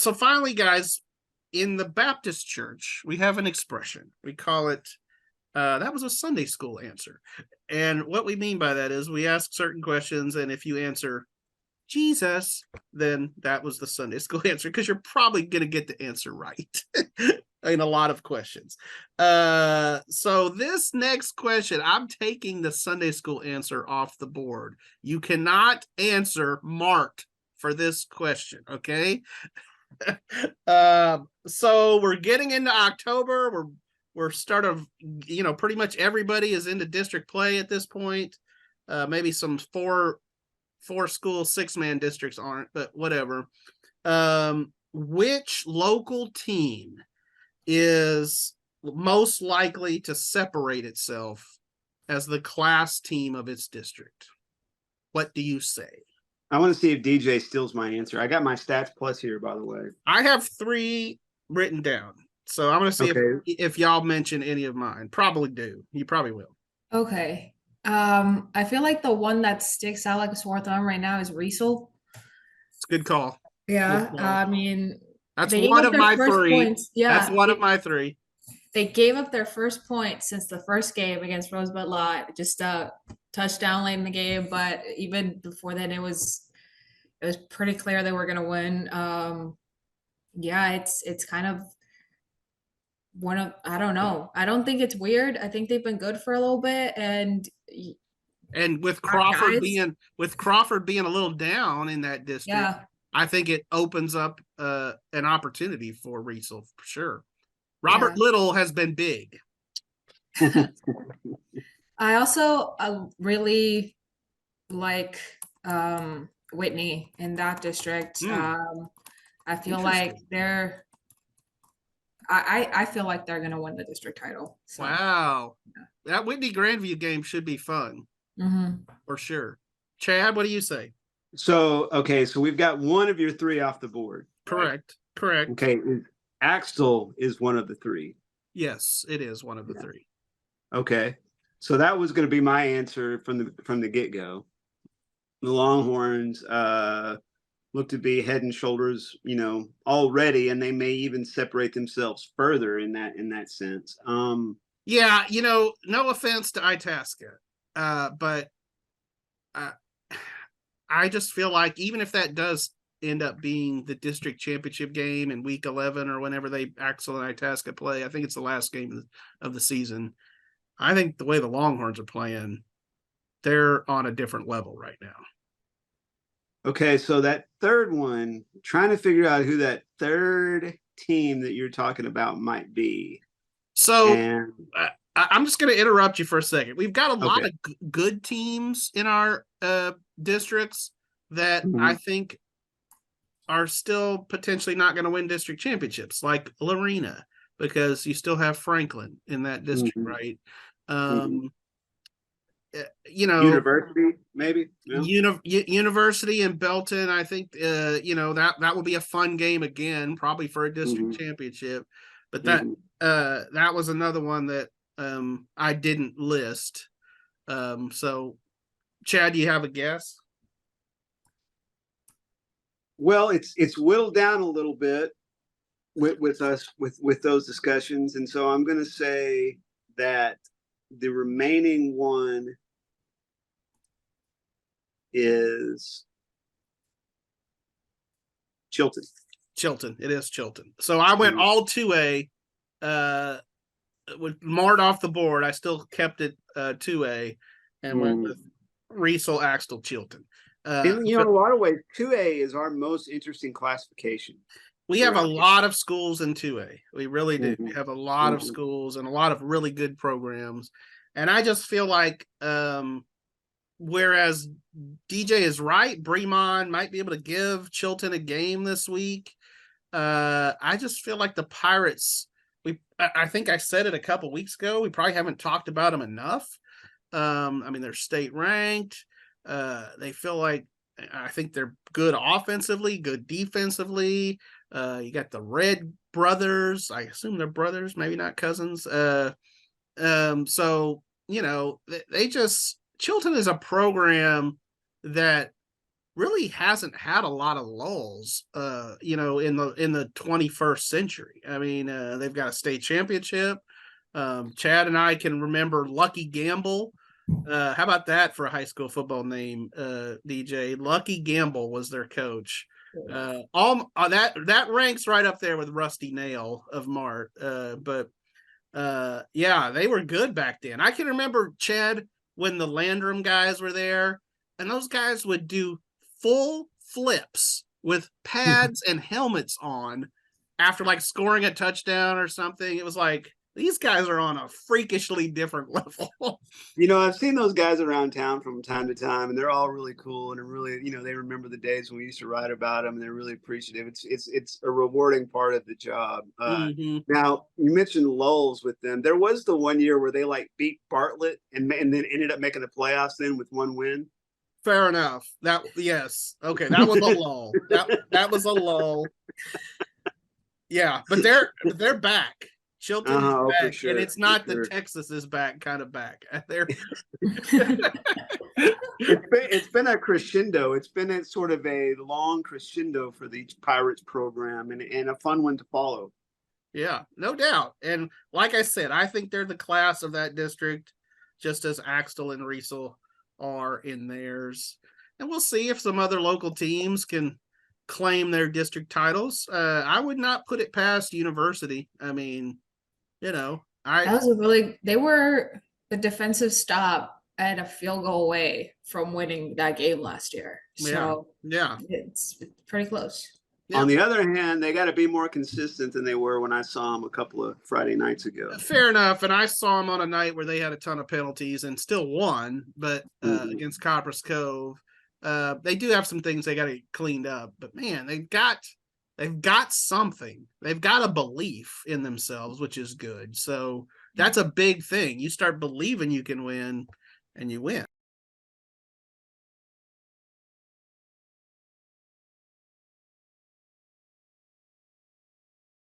So finally, guys, in the Baptist church, we have an expression. We call it, that was a Sunday school answer. And what we mean by that is we ask certain questions, and if you answer Jesus, then that was the Sunday school answer, because you're probably going to get the answer right in a lot of questions. So this next question, I'm taking the Sunday school answer off the board. You cannot answer Mart for this question, okay? So we're getting into October. We're pretty much everybody is into district play at this point. Maybe some four school 6-man districts aren't, but whatever. Which local team is most likely to separate itself as the class team of its district? What do you say? I want to see if DJ steals my answer. I got my stats plus here, by the way. I have 3 written down, so I'm going to see if y'all mention any of mine. Probably do. You probably will. Okay. I feel like the one that sticks out like a sore thumb right now is Riesel. It's a good call. Yeah. Good call. I mean, that's one of my 3. Points. Yeah. That's one of my 3. They gave up their first point since the first game against Rosebud Lot. Just touchdown late in the game, but even before then, it was pretty clear they were going to win. Yeah, it's kind of one of, I don't know. I don't think it's weird. I think they've been good for a little bit, and with Crawford being a little down in that district, yeah. I think it opens up an opportunity for Riesel for sure. Robert Little has been big. I also really like Whitney in that district. I feel like I feel like they're gonna win the district title. So. Wow, that Whitney Grandview game should be fun for sure. Chad, what do you say? So we've got one of your 3 off the board. Correct. Okay, Axtell is one of the 3. Yes, it is one of the 3. Okay, so that was going to be my answer from the get-go. The Longhorns look to be head and shoulders, already, and they may even separate themselves further in that sense. Yeah, no offense to Itasca, but I just feel like even if that does end up being the district championship game in week 11 or whenever Axtell and Itasca play, I think it's the last game of the season. I think the way the Longhorns are playing, they're on a different level right now. Okay, so that third one, trying to figure out who that third team that you're talking about might be. So I'm just going to interrupt you for a second. We've got a lot of good teams in our districts that I think are still potentially not going to win district championships, like Lorena, because you still have Franklin in that district, right? University, maybe. University and Belton, I think that will be a fun game again, probably for a district championship. But that was another one that I didn't list. So Chad, do you have a guess? Well, it's whittled down a little bit with us with those discussions, and so I'm going to say that the remaining one is Chilton. It is Chilton. So I went all 2A with Mart off the board. I still kept it 2A and went with Riesel, Axtell, Chilton. In a lot of ways, 2A is our most interesting classification. We have a lot of schools in 2A. We really do. We have a lot of schools and a lot of really good programs. And I just feel like, whereas DJ is right, Bremond might be able to give Chilton a game this week. I just feel like the Pirates, I think I said it a couple weeks ago, we probably haven't talked about them enough. They're state ranked. They feel like, I think they're good offensively, good defensively. You got the Red brothers. I assume they're brothers, maybe not cousins. Chilton is a program that really hasn't had a lot of lulls, in the 21st century. I mean, they've got a state championship. Chad and I can remember Lucky Gamble. How about that for a high school football name, DJ? Lucky Gamble was their coach. That ranks right up there with Rusty Nail of Mart. But they were good back then. I can remember, Chad, when the Landrum guys were there, and those guys would do full flips with pads and helmets on after like scoring a touchdown or something. It was like, these guys are on a freakishly different level. I've seen those guys around town from time to time, and they're all really cool, and really, they remember the days when we used to write about them, and they're really appreciative. It's a rewarding part of the job. Now, you mentioned lulls with them. There was the one year where they like beat Bartlett and then ended up making the playoffs then with one win. Fair enough. Yes. Okay, that was a lull. That was a lull. Yeah, but they're back. Chilton's back, for sure, and it's not the Texas is back kind of back. It's been a crescendo. It's been a sort of a long crescendo for the Pirates program, and a fun one to follow. Yeah, no doubt. And like I said, I think they're the class of that district, just as Axtell and Riesel are in theirs. And we'll see if some other local teams can claim their district titles. I would not put it past University. I mean, they were the defensive stop at a field goal away from winning that game last year. So yeah. It's pretty close. Yeah. On the other hand, they got to be more consistent than they were when I saw them a couple of Friday nights ago. Fair enough. And I saw them on a night where they had a ton of penalties and still won, but against Copper's Cove, they do have some things they got to get cleaned up. But man, they've got something. They've got a belief in themselves, which is good. So that's a big thing. You start believing you can win, and you win.